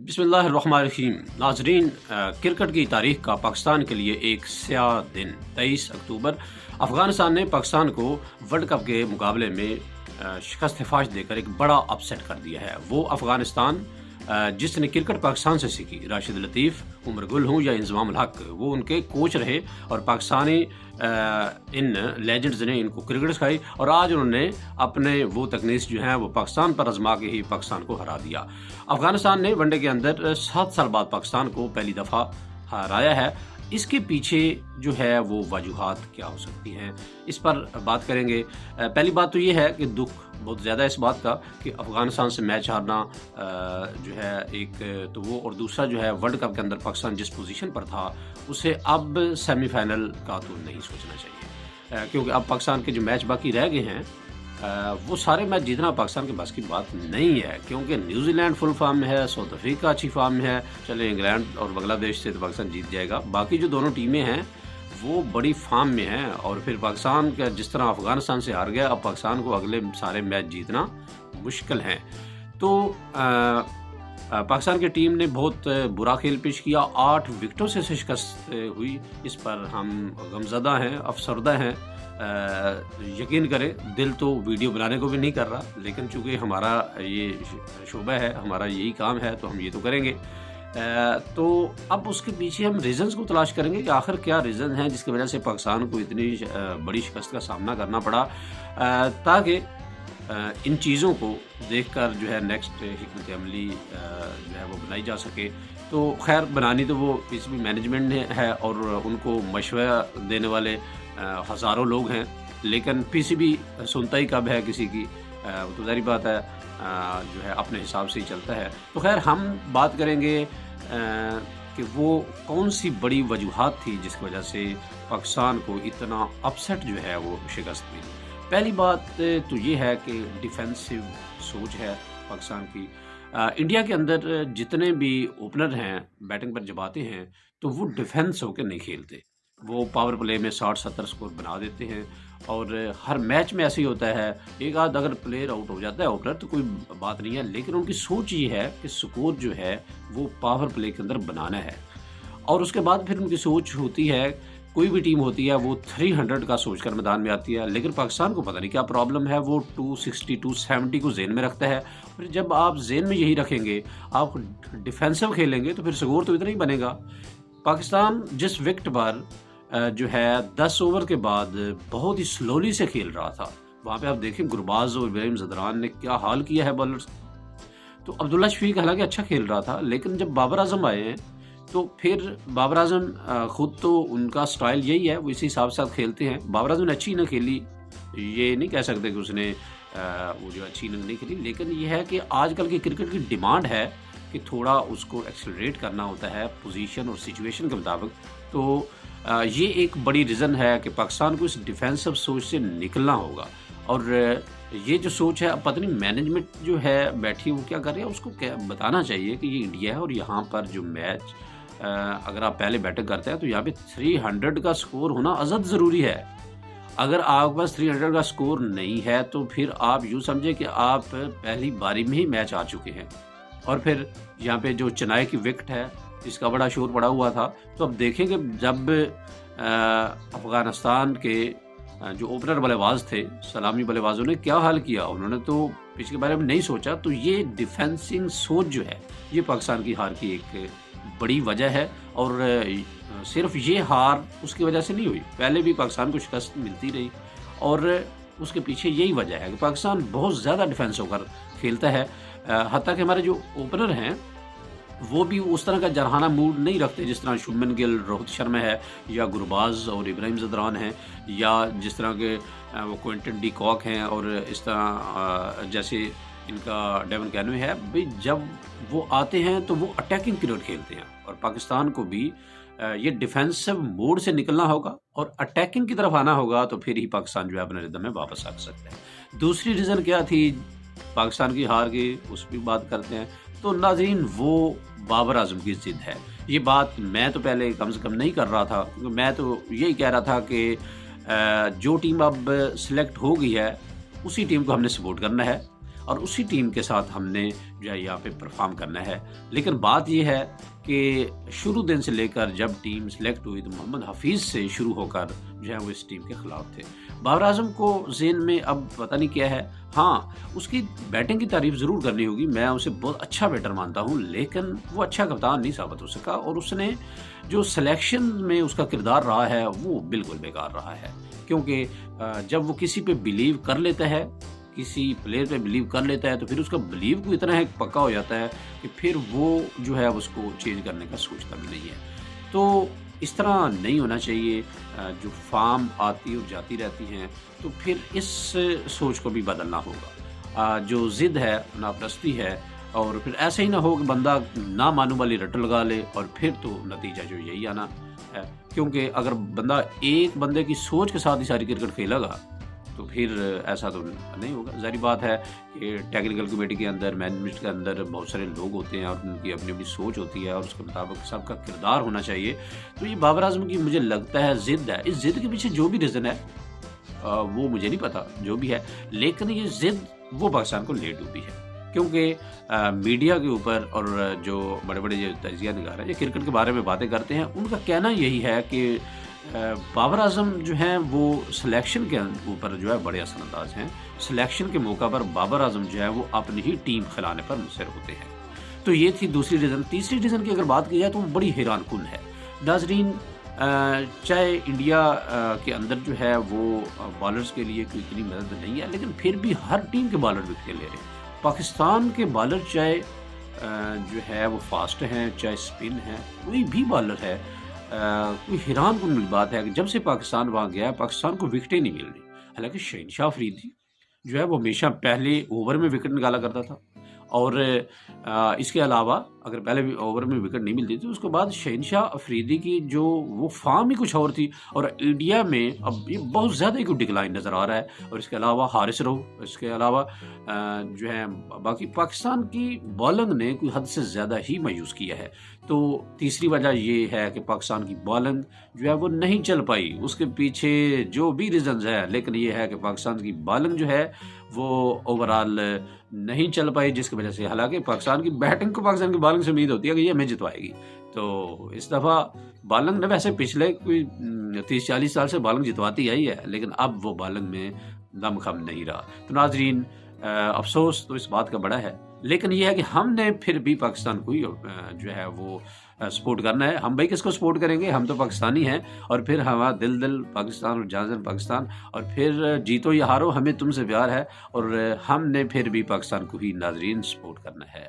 بسم اللہ الرحمن الرحیم ناظرین، کرکٹ کی تاریخ کا پاکستان کے لیے ایک سیاہ دن 23 اکتوبر افغانستان نے پاکستان کو ورلڈ کپ کے مقابلے میں شکست فاش دے کر ایک بڑا اپسیٹ کر دیا ہے۔ وہ افغانستان جس نے کرکٹ پاکستان سے سیکھی، راشد لطیف، عمر گل ہوں یا انضمام الحق، وہ ان کے کوچ رہے اور پاکستانی ان لیجنڈز نے ان کو کرکٹ سکھائی، اور آج انہوں نے اپنے وہ تکنیک جو ہیں وہ پاکستان پر آزما کے ہی پاکستان کو ہرا دیا۔ افغانستان نے ون ڈے کے اندر 7 سال بعد پاکستان کو پہلی دفعہ ہرایا ہے۔ اس کے پیچھے جو ہے وہ وجوہات کیا ہو سکتی ہیں، اس پر بات کریں گے۔ پہلی بات تو یہ ہے کہ دکھ بہت زیادہ ہے اس بات کا کہ افغانستان سے میچ ہارنا جو ہے ایک تو وہ، اور دوسرا جو ہے ورلڈ کپ کے اندر پاکستان جس پوزیشن پر تھا اسے اب سیمی فائنل کا تو نہیں سوچنا چاہیے، کیونکہ اب پاکستان کے جو میچ باقی رہ گئے ہیں وہ سارے میچ جیتنا پاکستان کے بس کی بات نہیں ہے، کیونکہ نیوزی لینڈ فل فارم میں ہے، ساؤتھ افریقہ اچھی فارم میں ہے، چلے انگلینڈ اور بنگلہ دیش سے تو پاکستان جیت جائے گا، باقی جو دونوں ٹیمیں ہیں وہ بڑی فارم میں ہیں، اور پھر پاکستان کا جس طرح افغانستان سے ہار گیا، اب پاکستان کو اگلے سارے میچ جیتنا مشکل ہیں۔ تو پاکستان کی ٹیم نے بہت برا کھیل پیش کیا، 8 وکٹوں سے شکست ہوئی، اس پر ہم غمزدہ ہیں، افسردہ ہیں۔ یقین کریں، دل تو ویڈیو بنانے کو بھی نہیں کر رہا، لیکن چونکہ ہمارا یہ شعبہ ہے، ہمارا یہی کام ہے، تو ہم یہ تو کریں گے۔ تو اب اس کے پیچھے ہم ریزنز کو تلاش کریں گے کہ آخر کیا ریزن ہیں جس کی وجہ سے پاکستان کو اتنی بڑی شکست کا سامنا کرنا پڑا، تاکہ ان چیزوں کو دیکھ کر جو ہے نیکسٹ حکمت عملی جو ہے وہ بنائی جا سکے۔ تو خیر، بنانی تو وہ پی سی بی مینجمنٹ ہے اور ان کو مشورہ دینے والے ہزاروں لوگ ہیں، لیکن پی سی بی سنتا ہی کب ہے کسی کی، وہ تو ظاہری بات ہے، جو ہے اپنے حساب سے ہی چلتا ہے۔ تو خیر، ہم بات کریں گے کہ وہ کون سی بڑی وجوہات تھی جس کی وجہ سے پاکستان کو اتنا اپسیٹ جو ہے وہ شکست ملی۔ پہلی بات تو یہ ہے کہ ڈیفینسو سوچ ہے پاکستان کی۔ انڈیا کے اندر جتنے بھی اوپنر ہیں بیٹنگ پر جب آتے ہیں تو وہ ڈیفینس ہو کے نہیں کھیلتے، وہ پاور پلے میں 60-70 سکور بنا دیتے ہیں، اور ہر میچ میں ایسے ہی ہوتا ہے، ایک آدھ اگر پلیئر آؤٹ ہو جاتا ہے اوپنر تو کوئی بات نہیں ہے، لیکن ان کی سوچ یہ ہے کہ سکور جو ہے وہ پاور پلے کے اندر بنانا ہے، اور اس کے بعد پھر ان کی سوچ ہوتی ہے، کوئی بھی ٹیم ہوتی ہے وہ 300 کا سوچ کر میدان میں آتی ہے، لیکن پاکستان کو پتہ نہیں کیا پرابلم ہے، وہ 260 270 کو ذہن میں رکھتا ہے۔ پھر جب آپ ذہن میں یہی رکھیں گے، آپ ڈیفینسو کھیلیں گے تو پھر سکور تو اتنا ہی بنے گا۔ پاکستان جس وکٹ پر جو ہے 10 اوور کے بعد بہت ہی سلولی سے کھیل رہا تھا، وہاں پہ آپ دیکھیں گرباز اور ابراہیم زدران نے کیا حال کیا ہے بالرز۔ تو عبداللہ شفیق حالانکہ اچھا کھیل رہا تھا، لیکن جب بابر اعظم آئے ہیں تو پھر بابر اعظم خود تو ان کا سٹائل یہی ہے، وہ اسی حساب سے کھیلتے ہیں۔ بابر اعظم نے اچھی نہ کھیلی، یہ نہیں کہہ سکتے کہ اس نے وہ جو اچھی نہیں کھیلی، لیکن یہ ہے کہ آج کل کی کرکٹ کی ڈیمانڈ ہے کہ تھوڑا اس کو ایکسلریٹ کرنا ہوتا ہے پوزیشن اور سچویشن کے مطابق۔ تو یہ ایک بڑی ریزن ہے کہ پاکستان کو اس ڈیفینسو سوچ سے نکلنا ہوگا، اور یہ جو سوچ ہے، اب پتہ نہیں مینجمنٹ جو ہے بیٹھی وہ کیا کر رہی ہے، اس کو بتانا چاہیے کہ یہ انڈیا ہے، اور یہاں پر جو میچ اگر آپ پہلے بیٹنگ کرتے ہیں تو یہاں پہ 300 کا سکور ہونا ازد ضروری ہے۔ اگر آپ کے پاس 300 کا سکور نہیں ہے تو پھر آپ یوں سمجھیں کہ آپ پہلی باری میں ہی میچ آ چکے ہیں، اور پھر یہاں پہ جو چنائی کی وکٹ ہے اس کا بڑا شور پڑا ہوا تھا۔ تو اب دیکھیں کہ جب افغانستان کے جو اوپنر بلے باز تھے، سلامی بلے بازوں نے کیا حال کیا، انہوں نے تو پچ کے بارے میں نہیں سوچا۔ تو یہ ڈیفینسنگ سوچ جو ہے یہ پاکستان کی ہار کی ایک بڑی وجہ ہے، اور صرف یہ ہار اس کی وجہ سے نہیں ہوئی، پہلے بھی پاکستان کو شکست ملتی رہی، اور اس کے پیچھے یہی وجہ ہے کہ پاکستان بہت زیادہ ڈیفینس ہو کر کھیلتا ہے، حتیٰ کہ ہمارے جو اوپنر ہیں وہ بھی اس طرح کا جرحانہ موڈ نہیں رکھتے جس طرح شبمن گل، روہت شرما ہے، یا گرباز اور ابراہیم زدران ہیں، یا جس طرح کے وہ کوئنٹن ڈی کاک ہیں، اور اس طرح جیسے ان کا ڈیون کینوے ہے۔ بھئی جب وہ آتے ہیں تو وہ اٹیکنگ کرکٹ کھیلتے ہیں، اور پاکستان کو بھی یہ ڈیفینسو موڈ سے نکلنا ہوگا اور اٹیکنگ کی طرف آنا ہوگا، تو پھر ہی پاکستان جو ہے اپنے ردم میں واپس آ سکتا ہے۔ دوسری ریزن کیا تھی پاکستان کی ہار کی، اس بھی بات کرتے ہیں۔ تو ناظرین، وہ بابر اعظم کی ضد ہے۔ یہ بات میں تو پہلے کم سے کم نہیں کر رہا تھا، میں تو یہی کہہ رہا تھا کہ جو ٹیم اب سلیکٹ ہو گئی ہے اسی ٹیم کو ہم نے سپورٹ کرنا ہے، اور اسی ٹیم کے ساتھ ہم نے جو ہے یہاں پہ پرفارم کرنا ہے۔ لیکن بات یہ ہے کہ شروع دن سے لے کر جب ٹیم سلیکٹ ہوئی تو محمد حفیظ سے شروع ہو کر جو ہے وہ اس ٹیم کے خلاف تھے۔ بابر اعظم کو ذہن میں اب پتہ نہیں کیا ہے، ہاں اس کی بیٹنگ کی تعریف ضرور کرنی ہوگی، میں اسے بہت اچھا بیٹر مانتا ہوں، لیکن وہ اچھا کپتان نہیں ثابت ہو سکا، اور اس نے جو سلیکشن میں اس کا کردار رہا ہے وہ بالکل بیکار رہا ہے، کیونکہ جب وہ کسی پہ بلیو کر لیتا ہے، کسی پلیئر پہ بلیو کر لیتا ہے تو پھر اس کا بلیو کو اتنا ہے پکا ہو جاتا ہے کہ پھر وہ جو ہے اس کو چینج کرنے کا سوچتا بھی نہیں ہے۔ تو اس طرح نہیں ہونا چاہیے، جو فارم آتی اور جاتی رہتی ہیں تو پھر اس سوچ کو بھی بدلنا ہوگا۔ جو ضد ہے، ناپرستی ہے، اور پھر ایسا ہی نہ ہو کہ بندہ نامعلوم والی رٹ لگا لے اور پھر تو نتیجہ جو یہی آنا ہے، کیونکہ اگر بندہ ایک بندے کی سوچ کے ساتھ ہی ساری کرکٹ کھیلے گا تو پھر ایسا تو نہیں ہوگا۔ ظاہری بات ہے کہ ٹیکنیکل کمیٹی کے اندر، مینجمنٹ کے اندر بہت سارے لوگ ہوتے ہیں اور ان کی اپنی اپنی سوچ ہوتی ہے اور اس کے مطابق سب کا کردار ہونا چاہیے۔ تو یہ بابر اعظم کی مجھے لگتا ہے ضد ہے، اس ضد کے پیچھے جو بھی ریزن ہے وہ مجھے نہیں پتا جو بھی ہے، لیکن یہ ضد وہ پاکستان کو لے ڈوبی ہے، کیونکہ میڈیا کے اوپر اور جو بڑے بڑے جو تجزیہ نگار ہیں، یہ کرکٹ کے بارے میں باتیں کرتے ہیں، ان کا کہنا یہی ہے کہ بابر اعظم جو ہیں وہ سلیکشن کے اوپر جو ہے بڑے اثر انداز ہیں، سلیکشن کے موقع پر بابر اعظم جو ہے وہ اپنی ہی ٹیم کھلانے پر مصر ہوتے ہیں۔ تو یہ تھی دوسری ریزن۔ تیسری ریزن کی اگر بات کی جائے تو وہ بڑی حیران کن ہے۔ ناظرین، چاہے انڈیا کے اندر جو ہے وہ بالرز کے لیے کوئی اتنی مدد نہیں ہے، لیکن پھر بھی ہر ٹیم کے بالر وکٹیں لے رہے ہیں۔ پاکستان کے بالر چاہے جو ہے وہ فاسٹ ہیں، چاہے اسپن ہے، کوئی بھی بالر ہے، کوئی حیران کن بات ہے کہ جب سے پاکستان وہاں گیا ہے پاکستان کو وکٹیں نہیں مل رہی۔ حالانکہ شہنشاہ افریدی جو ہے وہ ہمیشہ پہلے اوور میں وکٹ نکالا کرتا تھا، اور اس کے علاوہ اگر پہلے بھی اوور میں وکٹ نہیں ملتی تھی، اس کے بعد شہنشاہ افریدی کی جو وہ فارم ہی کچھ اور تھی، اور انڈیا میں اب یہ بہت زیادہ ہی کوئی ڈکلائن نظر آ رہا ہے۔ اور اس کے علاوہ حارث رؤف، اس کے علاوہ جو ہے باقی پاکستان کی بالنگ نے کوئی حد سے زیادہ ہی مایوس کیا ہے۔ تو تیسری وجہ یہ ہے کہ پاکستان کی بالنگ جو ہے وہ نہیں چل پائی، اس کے پیچھے جو بھی ریزنز ہے، لیکن یہ ہے کہ پاکستان کی بالنگ جو ہے وہ اوورال نہیں چل پائی، جس کی وجہ سے حالانکہ پاکستان کی بیٹنگ کو پاکستان کی بالنگ سے امید ہوتی ہے کہ یہ ہمیں جتوائے گی۔ تو اس دفعہ بالنگ نے ویسے پچھلے کوئی 30-40 سال سے بالنگ جتواتی آئی ہے، لیکن اب وہ بالنگ میں دم خم نہیں رہا۔ تو ناظرین، افسوس تو اس بات کا بڑا ہے، لیکن یہ ہے کہ ہم نے پھر بھی پاکستان کو ہی جو ہے وہ سپورٹ کرنا ہے۔ ہم بھائی کس کو سپورٹ کریں گے؟ ہم تو پاکستانی ہیں، اور پھر ہمارا دل پاکستان اور جان جان پاکستان، اور پھر جیتو یا ہارو ہمیں تم سے پیار ہے، اور ہم نے پھر بھی پاکستان کو ہی ناظرین سپورٹ کرنا ہے۔